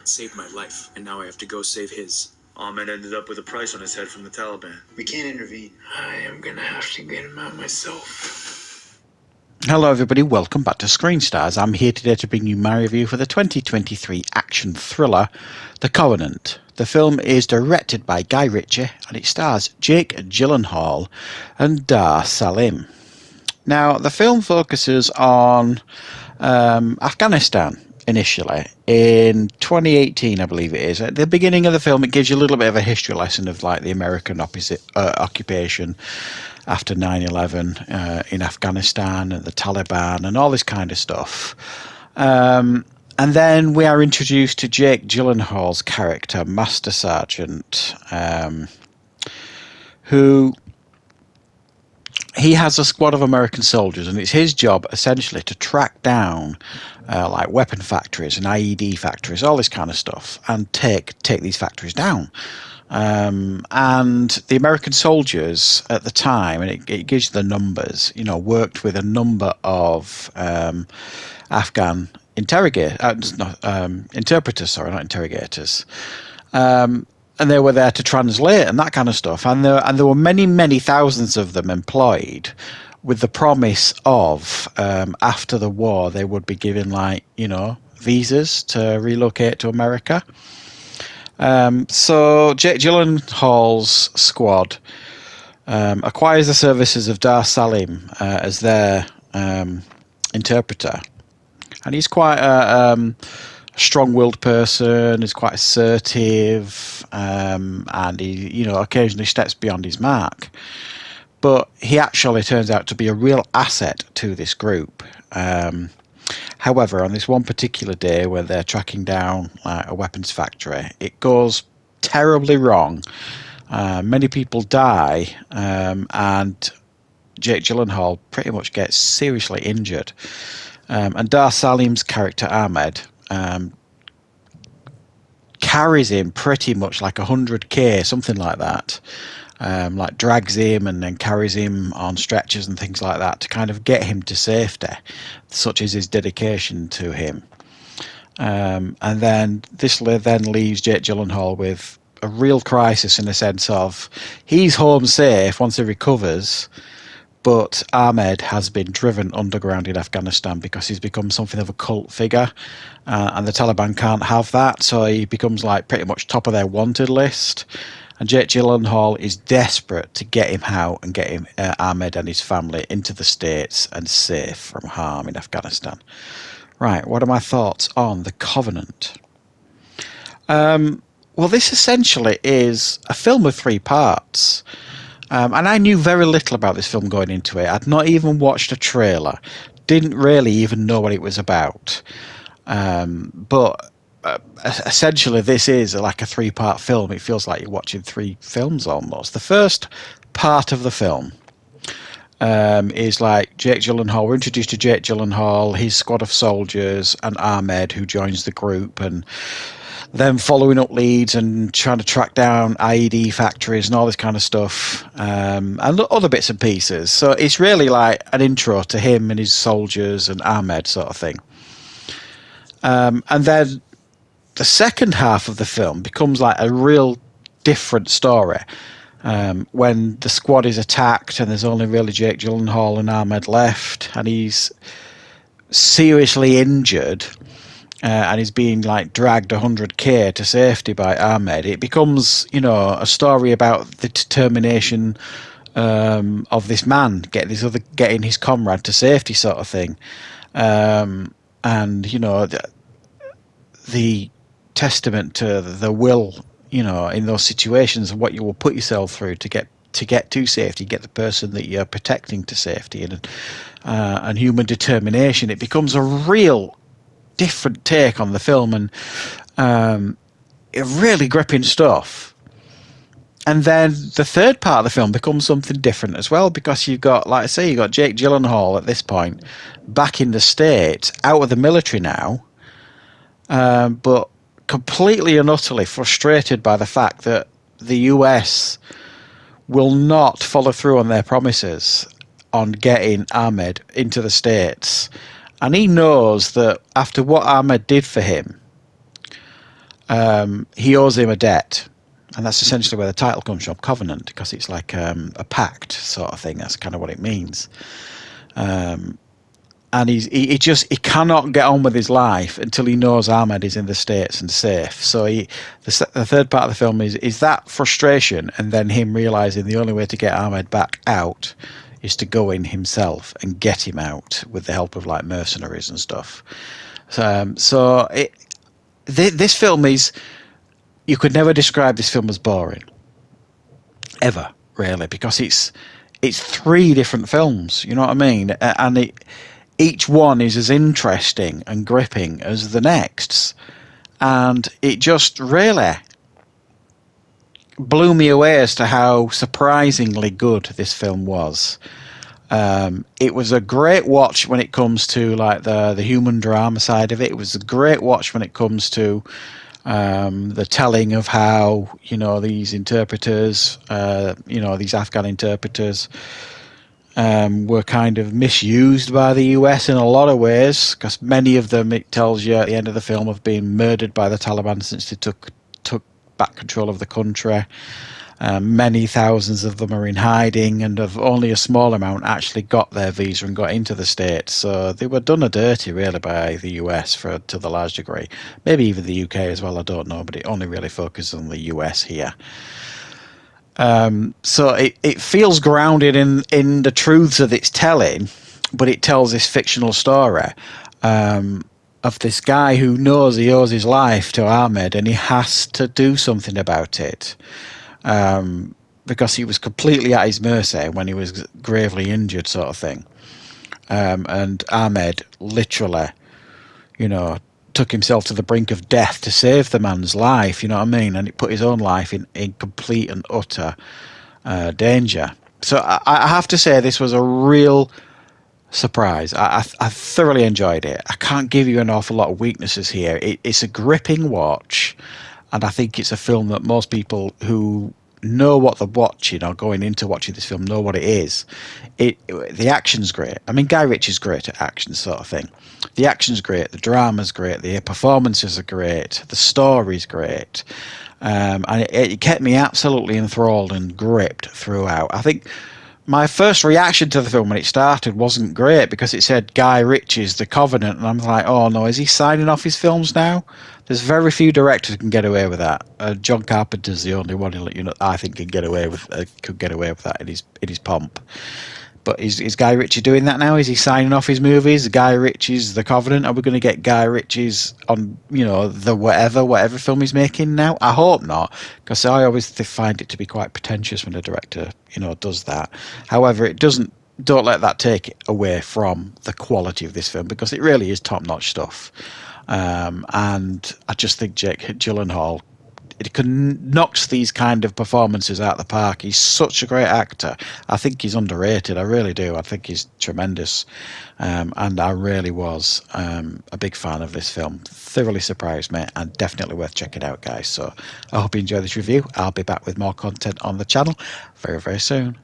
saved my life, and now I have to go save his. Ahmed ended up with a price on his head from the Taliban. We can't intervene. I am gonna have to get him out myself. Hello everybody, welcome back to Screenstars. I'm here today to bring you my review for the 2023 action thriller, The Covenant. The film is directed by Guy Ritchie and it stars Jake Gyllenhaal and Dar Salim. Now, the film focuses on Afghanistan initially in 2018, I believe it is. At the beginning of the film, it gives you a little bit of a history lesson of like the American occupation after 9/11 in Afghanistan and the Taliban and all this kind of stuff. And then we are introduced to Jake Gyllenhaal's character, Master Sergeant, who he has a squad of American soldiers, and it's his job essentially to track down like weapon factories and IED factories, all this kind of stuff, and take these factories down. And the American soldiers at the time, and it gives you the numbers, you know, worked with a number of Afghan interpreters, not interrogators. And they were there to translate and that kind of stuff. And there were many thousands of them employed with the promise of, after the war, they would be given, like, you know, visas to relocate to America. So Jake Gyllenhaal's squad acquires the services of Dar Salim as their interpreter. And he's quite a strong-willed person, is quite assertive, and he, you know, occasionally steps beyond his mark. But he actually turns out to be a real asset to this group. However, on this one particular day where they're tracking down a weapons factory, it goes terribly wrong. Many people die, and Jake Gyllenhaal pretty much gets seriously injured. And Dar Salim's character, Ahmed, carries him pretty much like 100k, something like that. Like drags him and then carries him on stretchers and things like that to kind of get him to safety, such is his dedication to him. And then this then leaves Jake Gyllenhaal with a real crisis in the sense of he's home safe once he recovers, but Ahmed has been driven underground in Afghanistan because he's become something of a cult figure, and the Taliban can't have that, so he becomes like pretty much top of their wanted list. And Jake Gyllenhaal is desperate to get him out and get him, Ahmed and his family, into the States and safe from harm in Afghanistan. Right, what are my thoughts on The Covenant? Well, this essentially is a film of 3 parts. And I knew very little about this film going into it. I'd not even watched a trailer. Didn't really even know what it was about. But essentially this is like a 3-part film. It feels like you're watching 3 films almost. The first part of the film is like Jake Gyllenhaal. We're introduced to Jake Gyllenhaal, his squad of soldiers, and Ahmed, who joins the group, and them following up leads and trying to track down IED factories and all this kind of stuff, and other bits and pieces. So it's really like an intro to him and his soldiers and Ahmed sort of thing. And then the second half of the film becomes like a real different story, when the squad is attacked and there's only really Jake Gyllenhaal and Ahmed left, and he's seriously injured, and he's being like dragged 100k to safety by Ahmed. It becomes, you know, a story about the determination of this man getting his comrade to safety, sort of thing, and you know the testament to the will, you know, in those situations, what you will put yourself through to get to safety, get the person that you're protecting to safety, and human determination. It becomes a real different take on the film, and really gripping stuff. And then the third part of the film becomes something different as well, because you've got, like I say, you've got Jake Gyllenhaal at this point back in the States, out of the military now, but completely and utterly frustrated by the fact that the US will not follow through on their promises on getting Ahmed into the States. And he knows that after what Ahmed did for him, he owes him a debt. And that's essentially where the title comes from, Covenant, because it's like a pact sort of thing. That's kind of what it means. And he cannot get on with his life until he knows Ahmed is in the States and safe. So the third part of the film is that frustration, and then him realizing the only way to get Ahmed back out is to go in himself and get him out with the help of like mercenaries and stuff. This film is, you could never describe this film as boring, ever, really, because it's three different films. You know what I mean? And each one is as interesting and gripping as the next, and it just really blew me away as to how surprisingly good this film was. It was a great watch when it comes to like the human drama side of it. It was a great watch when it comes to the telling of how, these interpreters, these Afghan interpreters, were kind of misused by the US in a lot of ways, because many of them, it tells you at the end of the film, have been murdered by the Taliban since they took back control of the country. Many thousands of them are in hiding, and of only a small amount actually got their visa and got into the States. So they were done a dirty, really, by the US to the large degree. Maybe even the UK as well, I don't know, but it only really focuses on the US here. So it feels grounded in the truths of its telling, but it tells this fictional story of this guy who knows he owes his life to Ahmed, and he has to do something about it. Because he was completely at his mercy when he was gravely injured, sort of thing. And Ahmed literally, took himself to the brink of death to save the man's life, you know what I mean? And it put his own life in complete and utter danger. So I have to say this was a real surprise. I thoroughly enjoyed it. I can't give you an awful lot of weaknesses here. It's a gripping watch. And I think it's a film that most people who know what they're watching or going into watching this film know what it is. The action's great. I mean, Guy Ritchie's great at action, sort of thing. The action's great. The drama's great. The performances are great. The story's great. And it kept me absolutely enthralled and gripped throughout. I think my first reaction to the film when it started wasn't great, because it said Guy Ritchie's The Covenant, and I'm like, oh no, is he signing off his films now? There's very few directors who can get away with that. John Carpenter's the only one who, I think could get away with that in his pomp. But is Guy Ritchie doing that now? Is he signing off his movies? Guy Ritchie's The Covenant? Are we going to get Guy Ritchie's on, the whatever film he's making now? I hope not, because I always find it to be quite pretentious when a director, does that. However, don't let that take away from the quality of this film, because it really is top-notch stuff. And I just think Jake Gyllenhaal, it knocks these kind of performances out of the park. He's such a great actor. I think he's underrated. I really do. I think he's tremendous. And I really was a big fan of this film. Thoroughly surprised me, and definitely worth checking out, guys. So I hope you enjoy this review. I'll be back with more content on the channel very, very soon.